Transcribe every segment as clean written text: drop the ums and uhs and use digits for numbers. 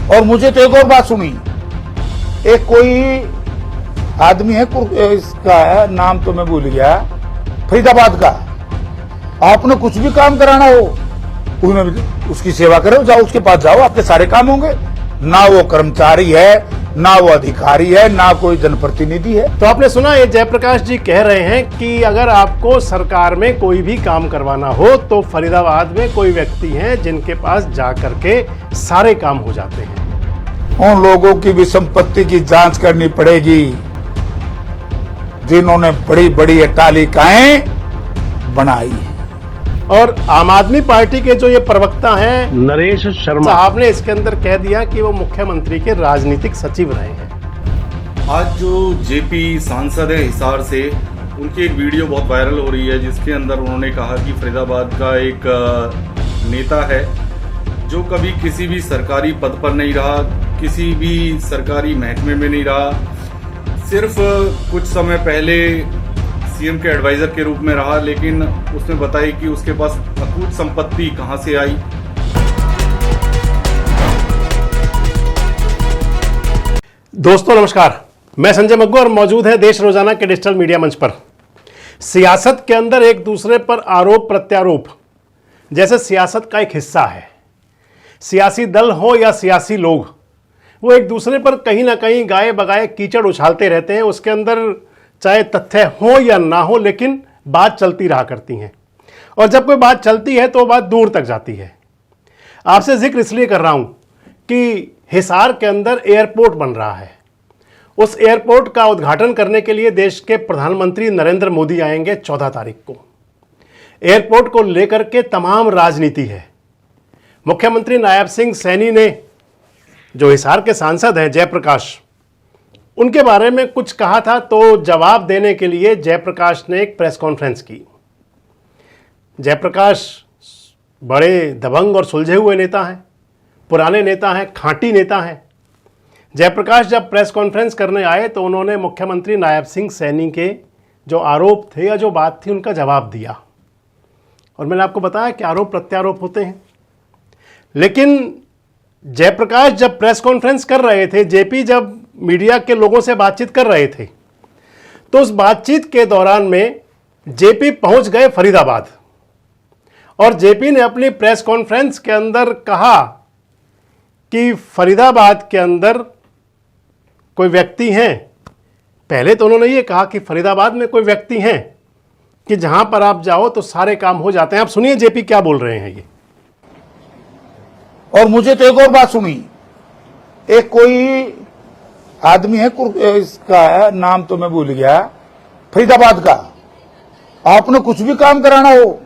और मुझे तो एक और बात सुनी, एक कोई आदमी है, इसका नाम तो मैं भूल गया, फरीदाबाद का, आपने कुछ भी काम कराना हो उसकी सेवा करो, जाओ उसके पास जाओ, आपके सारे काम होंगे। ना वो कर्मचारी है, ना वो अधिकारी है, ना कोई जनप्रतिनिधि है। तो आपने सुना, ये जयप्रकाश जी कह रहे हैं कि अगर आपको सरकार में कोई भी काम करवाना हो तो फरीदाबाद में कोई व्यक्ति हैं जिनके पास जा करके सारे काम हो जाते हैं। उन लोगों की भी संपत्ति की जांच करनी पड़ेगी जिन्होंने बड़ी बड़ी अट्टालिकाएं बनाई है। और आम आदमी पार्टी के जो ये प्रवक्ता हैं नरेश शर्मा साहब ने इसके अंदर कह दिया कि वो मुख्यमंत्री के राजनीतिक सचिव रहे हैं। आज जो जेपी सांसद है हिसार से, उनकी एक वीडियो बहुत वायरल हो रही है जिसके अंदर उन्होंने कहा कि फरीदाबाद का एक नेता है जो कभी किसी भी सरकारी पद पर नहीं रहा, किसी भी सरकारी महकमे में नहीं रहा, सिर्फ कुछ समय पहले सीएम के एडवाइजर के रूप में रहा, लेकिन उसने बताई कि उसके पास अकूत संपत्ति कहां से आई। दोस्तों नमस्कार, मैं संजय मग्गू और मौजूद है देश रोजाना के डिजिटल मीडिया मंच पर। सियासत के अंदर एक दूसरे पर आरोप प्रत्यारोप जैसे सियासत का एक हिस्सा है। सियासी दल हो या सियासी लोग, वो एक दूसरे पर कहीं ना कहीं गाये बगाए कीचड़ उछालते रहते हैं। उसके अंदर चाहे तथ्य हो या ना हो, लेकिन बात चलती रहा करती हैं। और जब कोई बात चलती है तो बात दूर तक जाती है। आपसे जिक्र इसलिए कर रहा हूं कि हिसार के अंदर एयरपोर्ट बन रहा है। उस एयरपोर्ट का उद्घाटन करने के लिए देश के प्रधानमंत्री नरेंद्र मोदी आएंगे 14 तारीख को। एयरपोर्ट को लेकर के तमाम राजनीति है। मुख्यमंत्री नायब सिंह सैनी ने, जो हिसार के सांसद हैं जयप्रकाश, उनके बारे में कुछ कहा था, तो जवाब देने के लिए जयप्रकाश ने एक प्रेस कॉन्फ्रेंस की। जयप्रकाश बड़े दबंग और सुलझे हुए नेता हैं, पुराने नेता हैं, खांटी नेता हैं। जयप्रकाश जब प्रेस कॉन्फ्रेंस करने आए तो उन्होंने मुख्यमंत्री नायब सिंह सैनी के जो आरोप थे या जो बात थी उनका जवाब दिया। और मैंने आपको बताया कि आरोप प्रत्यारोप होते हैं। लेकिन जयप्रकाश जब प्रेस कॉन्फ्रेंस कर रहे थे, जेपी जब मीडिया के लोगों से बातचीत कर रहे थे, तो उस बातचीत के दौरान में जेपी पहुंच गए फरीदाबाद। और जेपी ने अपनी प्रेस कॉन्फ्रेंस के अंदर कहा कि फरीदाबाद के अंदर कोई व्यक्ति हैं। पहले तो उन्होंने ये कहा कि फरीदाबाद में कोई व्यक्ति हैं कि जहां पर आप जाओ तो सारे काम हो जाते हैं। आप सुनिए जेपी क्या बोल रहे हैं ये। और मुझे तो एक और बात सुनी, एक कोई आदमी है, इसका नाम तो मैं भूल गया, फरीदाबाद का, आपने कुछ भी काम कराना हो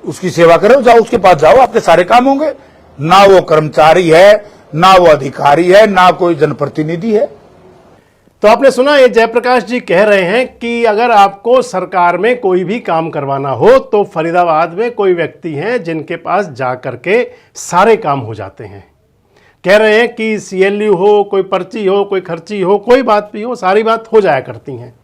उसकी सेवा करो, जाओ उसके पास जाओ, आपके सारे काम होंगे। ना वो कर्मचारी है, ना वो अधिकारी है, ना कोई जनप्रतिनिधि है। तो आपने सुना, ये जयप्रकाश जी कह रहे हैं कि अगर आपको सरकार में कोई भी काम करवाना हो तो फरीदाबाद में कोई व्यक्ति हैं जिनके पास जा करके सारे काम हो जाते हैं। कह रहे हैं कि सीएलयू हो, कोई पर्ची हो, कोई खर्ची हो, कोई बात भी हो, सारी बात हो जाया करती हैं।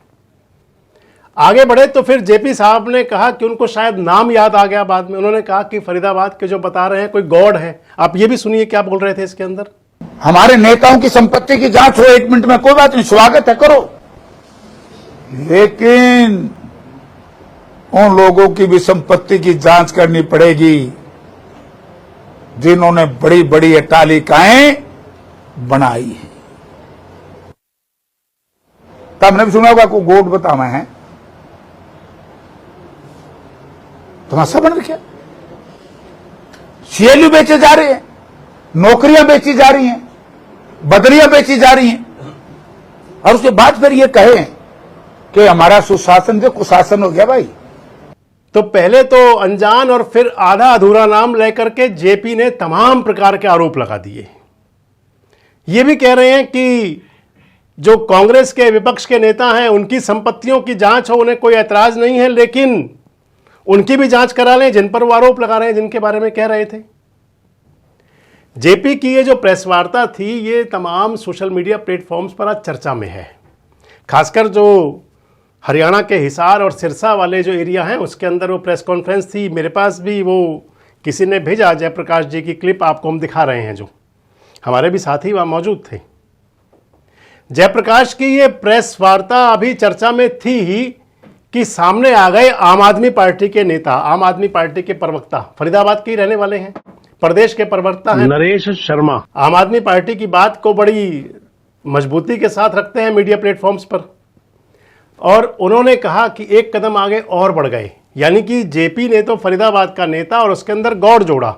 आगे बढ़े तो फिर जेपी साहब ने कहा कि उनको शायद नाम याद आ गया बाद में। उन्होंने कहा कि फरीदाबाद के जो बता रहे हैं कोई गॉड है। आप ये भी सुनिए क्या बोल रहे थे इसके अंदर। हमारे नेताओं की संपत्ति की जांच हो 1 मिनट में, कोई बात नहीं, स्वागत है, करो। लेकिन उन लोगों की भी संपत्ति की जांच करनी पड़ेगी जिन्होंने बड़ी बड़ी अट्टालिकाएं बनाई है। तो हमने भी सुना होगा को गोड बतावा है, तमाशा बन रखा। सीएलयू बेचे जा रहे हैं, नौकरियां बेची जा रही हैं, बदलियां बेची जा रही हैं, और उसके बाद फिर ये कहें कि हमारा सुशासन से कुशासन हो गया। भाई, तो पहले तो अनजान और फिर आधा अधूरा नाम लेकर के जेपी ने तमाम प्रकार के आरोप लगा दिए। ये भी कह रहे हैं कि जो कांग्रेस के विपक्ष के नेता हैं उनकी संपत्तियों की जांच हो, उन्हें कोई ऐतराज नहीं है, लेकिन उनकी भी जांच करा लें जिन पर वो आरोप लगा रहे हैं, जिनके बारे में कह रहे थे। जेपी की ये जो प्रेस वार्ता थी, ये तमाम सोशल मीडिया प्लेटफॉर्म्स पर आज चर्चा में है। खासकर जो हरियाणा के हिसार और सिरसा वाले जो एरिया हैं उसके अंदर वो प्रेस कॉन्फ्रेंस थी। मेरे पास भी वो किसी ने भेजा जयप्रकाश जी की क्लिप, आपको हम दिखा रहे हैं, जो हमारे भी साथी वहां मौजूद थे। जयप्रकाश की ये प्रेस वार्ता अभी चर्चा में थी ही कि सामने आ गए आम आदमी पार्टी के नेता, आम आदमी पार्टी के प्रवक्ता, फरीदाबाद के ही रहने वाले हैं, प्रदेश के प्रवक्ता हैं नरेश शर्मा। आम आदमी पार्टी की बात को बड़ी मजबूती के साथ रखते हैं मीडिया प्लेटफॉर्म्स पर, और उन्होंने कहा कि एक कदम आगे और बढ़ गए, यानी कि जेपी ने तो फरीदाबाद का नेता और उसके अंदर गौड़ जोड़ा,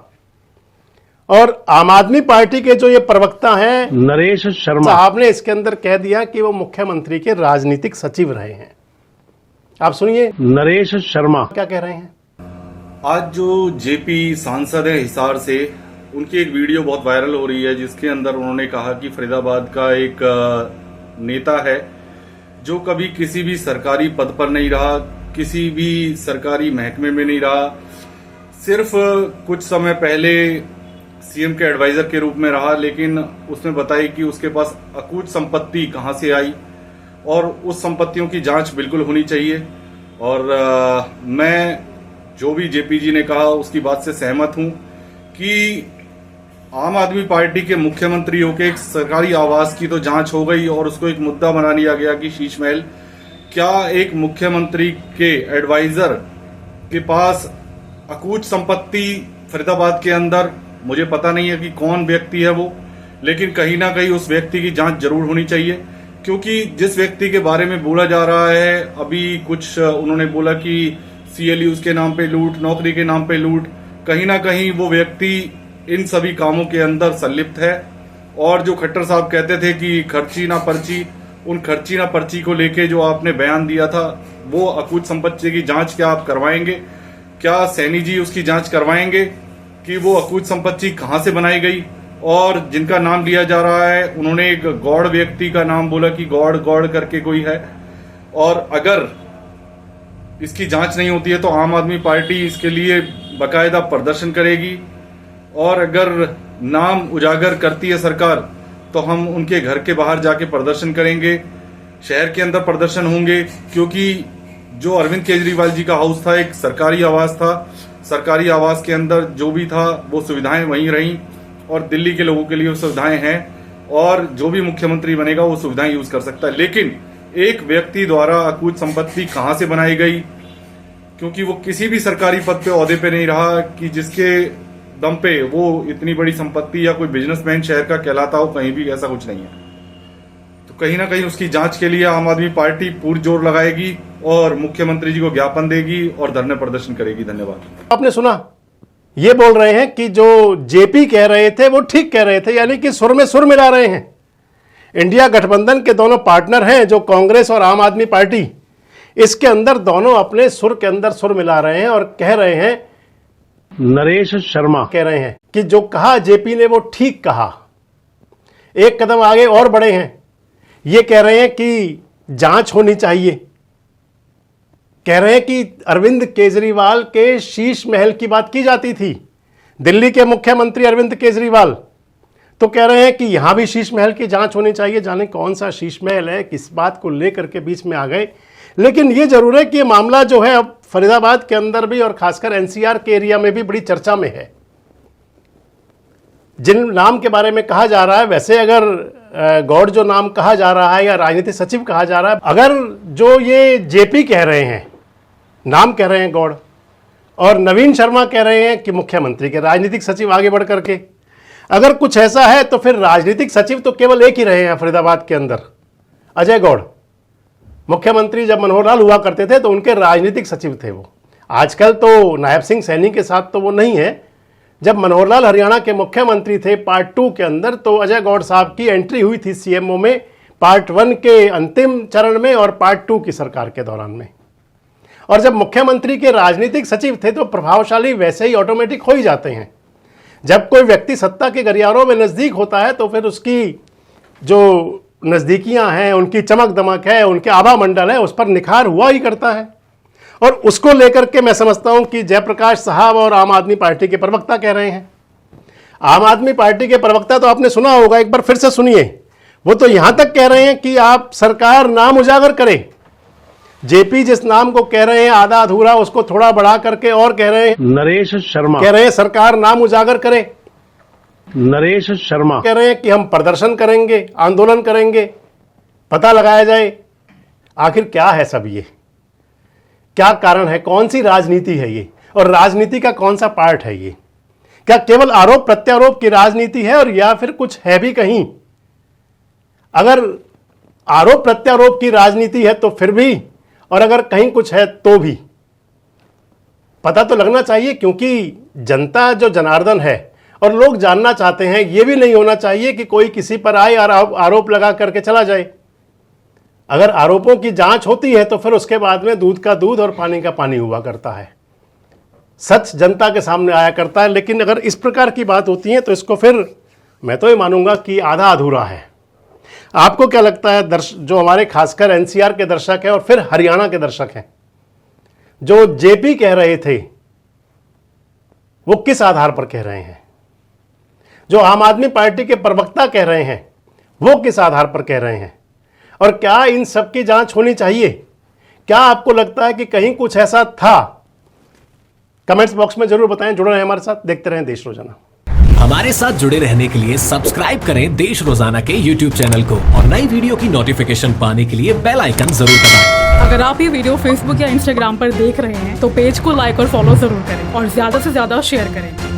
और आम आदमी पार्टी के जो ये प्रवक्ता हैं नरेश शर्मा साहब ने इसके अंदर कह दिया कि वो मुख्यमंत्री के राजनीतिक सचिव रहे हैं। आप सुनिए नरेश शर्मा क्या कह रहे हैं। आज जो जेपी सांसद है हिसार से, उनकी एक वीडियो बहुत वायरल हो रही है जिसके अंदर उन्होंने कहा कि फरीदाबाद का एक नेता है जो कभी किसी भी सरकारी पद पर नहीं रहा, किसी भी सरकारी महकमे में नहीं रहा, सिर्फ कुछ समय पहले सीएम के एडवाइजर के रूप में रहा, लेकिन उसने बताया कि उसके पास अकूत संपत्ति कहां से आई और उस संपत्तियों की जांच बिल्कुल होनी चाहिए। और मैं जो भी जेपी जी ने कहा उसकी बात से सहमत हूं कि आम आदमी पार्टी के मुख्यमंत्रियों के एक सरकारी आवास की तो जांच हो गई और उसको एक मुद्दा बना लिया गया कि शीश महल, क्या एक मुख्यमंत्री के एडवाइजर के पास अकूत संपत्ति फरीदाबाद के अंदर, मुझे पता नहीं है कि कौन व्यक्ति है वो, लेकिन कहीं ना कहीं उस व्यक्ति की जांच जरूर होनी चाहिए, क्योंकि जिस व्यक्ति के बारे में बोला जा रहा है, अभी कुछ उन्होंने बोला कि सीएलयूज के नाम पे लूट, नौकरी के नाम पे लूट, कहीं ना कहीं वो व्यक्ति इन सभी कामों के अंदर संलिप्त है। और जो खट्टर साहब कहते थे कि खर्ची ना पर्ची, उन खर्ची ना पर्ची को लेके जो आपने बयान दिया था, वो अकूत संपत्ति की जांच क्या आप करवाएंगे? क्या सैनी जी उसकी जांच करवाएंगे कि वो अकूत संपत्ति कहां से बनाई गई? और जिनका नाम लिया जा रहा है, उन्होंने एक गौड़ व्यक्ति का नाम बोला कि गौड़ गौड़ करके कोई है, और अगर इसकी जांच नहीं होती है तो आम आदमी पार्टी इसके लिए बाकायदा प्रदर्शन करेगी, और अगर नाम उजागर करती है सरकार तो हम उनके घर के बाहर जाके प्रदर्शन करेंगे, शहर के अंदर प्रदर्शन होंगे, क्योंकि जो अरविंद केजरीवाल जी का हाउस था एक सरकारी आवास था, सरकारी आवास के अंदर जो भी था वो सुविधाएं वहीं रहीं, और दिल्ली के लोगों के लिए वो सुविधाएं हैं, और जो भी मुख्यमंत्री बनेगा वो सुविधाएं यूज कर सकता है। लेकिन एक व्यक्ति द्वारा अकूत संपत्ति कहां से बनाई गई, क्योंकि वो किसी भी सरकारी पद पे ओहदे पे नहीं रहा कि जिसके दम पे वो इतनी बड़ी संपत्ति या कोई बिजनेसमैन शहर का कहलाता हो, कहीं भी ऐसा कुछ नहीं है। तो कहीं ना कहीं उसकी जांच के लिए आम आदमी पार्टी पूरी जोर लगाएगी और मुख्यमंत्री जी को ज्ञापन देगी और धरने प्रदर्शन करेगी। धन्यवाद। आपने सुना, ये बोल रहे हैं कि जो जेपी कह रहे थे वो ठीक कह रहे थे, यानी कि सुर में सुर मिला रहे हैं। इंडिया गठबंधन के दोनों पार्टनर हैं जो कांग्रेस और आम आदमी पार्टी, इसके अंदर दोनों अपने सुर के अंदर सुर मिला रहे हैं और कह रहे हैं, नरेश शर्मा कह रहे हैं कि जो कहा जेपी ने वो ठीक कहा, एक कदम आगे और बढ़े हैं। ये कह रहे हैं कि जांच होनी चाहिए, कह रहे हैं कि अरविंद केजरीवाल के शीश महल की बात की जाती थी, दिल्ली के मुख्यमंत्री अरविंद केजरीवाल, तो कह रहे हैं कि यहां भी शीश महल की जांच होनी चाहिए। जाने कौन सा शीश महल है, किस बात को लेकर के बीच में आ गए। लेकिन ये जरूर है कि ये मामला जो है अब फरीदाबाद के अंदर भी और खासकर एनसीआर के एरिया में भी बड़ी चर्चा में है। जिन नाम के बारे में कहा जा रहा है, वैसे अगर गौड़ जो नाम कहा जा रहा है या राजनीतिक सचिव कहा जा रहा है, अगर जो ये जेपी कह रहे हैं, नाम कह रहे हैं गौड़, और नवीन शर्मा कह रहे हैं कि मुख्यमंत्री के राजनीतिक सचिव आगे बढ़ करके, अगर कुछ ऐसा है तो फिर राजनीतिक सचिव तो केवल एक ही रहे हैं फरीदाबाद के अंदर, अजय गौड़। मुख्यमंत्री जब मनोहर लाल हुआ करते थे तो उनके राजनीतिक सचिव थे वो। आजकल तो नायब सिंह सैनी के साथ तो वो नहीं है। जब मनोहर लाल हरियाणा के मुख्यमंत्री थे पार्ट 2 के अंदर, तो अजय गौड़ साहब की एंट्री हुई थी सीएमओ में पार्ट 1 के अंतिम चरण में और पार्ट 2 की सरकार के दौरान में। और जब मुख्यमंत्री के राजनीतिक सचिव थे तो प्रभावशाली वैसे ही ऑटोमेटिक हो ही जाते हैं। जब कोई व्यक्ति सत्ता के गलियारों में नजदीक होता है तो फिर उसकी जो नजदीकियां हैं, उनकी चमक दमक है, उनके आभा मंडल है, उस पर निखार हुआ ही करता है। और उसको लेकर के मैं समझता हूं कि जयप्रकाश साहब और आम आदमी पार्टी के प्रवक्ता कह रहे हैं। आम आदमी पार्टी के प्रवक्ता तो आपने सुना होगा, एक बार फिर से सुनिए। वो तो यहां तक कह रहे हैं कि आप सरकार नाम उजागर करे, जेपी जिस नाम को कह रहे हैं आधा अधूरा, उसको थोड़ा बढ़ा करके और कह रहे हैं नरेश शर्मा, कह रहे हैं सरकार नाम उजागर करे, नरेश शर्मा कह रहे हैं कि हम प्रदर्शन करेंगे, आंदोलन करेंगे, पता लगाया जाए आखिर क्या है सब ये, क्या कारण है, कौन सी राजनीति है ये, और राजनीति का कौन सा पार्ट है ये? क्या केवल आरोप प्रत्यारोप की राजनीति है और या फिर कुछ है भी कहीं? अगर आरोप प्रत्यारोप की राजनीति है तो फिर भी, और अगर कहीं कुछ है तो भी पता तो लगना चाहिए, क्योंकि जनता जो जनार्दन है और लोग जानना चाहते हैं। ये भी नहीं होना चाहिए कि कोई किसी पर आए और आरोप लगा करके चला जाए। अगर आरोपों की जांच होती है तो फिर उसके बाद में दूध का दूध और पानी का पानी हुआ करता है, सच जनता के सामने आया करता है। लेकिन अगर इस प्रकार की बात होती है तो इसको फिर मैं तो ये मानूंगा कि आधा अधूरा है। आपको क्या लगता है, जो हमारे खासकर एनसीआर के दर्शक हैं और फिर हरियाणा के दर्शक हैं, जो जेपी कह रहे थे वो किस आधार पर कह रहे हैं? जो आम आदमी पार्टी के प्रवक्ता कह रहे हैं वो किस आधार पर कह रहे हैं? और क्या इन सब की जांच होनी चाहिए? क्या आपको लगता है कि कहीं कुछ ऐसा था? कमेंट्स बॉक्स में जरूर बताएं। जुड़े रहें हमारे साथ, देखते रहें देश रोजाना। हमारे साथ जुड़े रहने के लिए सब्सक्राइब करें देश रोजाना के YouTube चैनल को और नई वीडियो की नोटिफिकेशन पाने के लिए बेल आइकन जरूर दबाएं। अगर आप ये वीडियो Facebook या Instagram पर देख रहे हैं तो पेज को लाइक और फॉलो जरूर करें और ज्यादा से ज्यादा शेयर करें।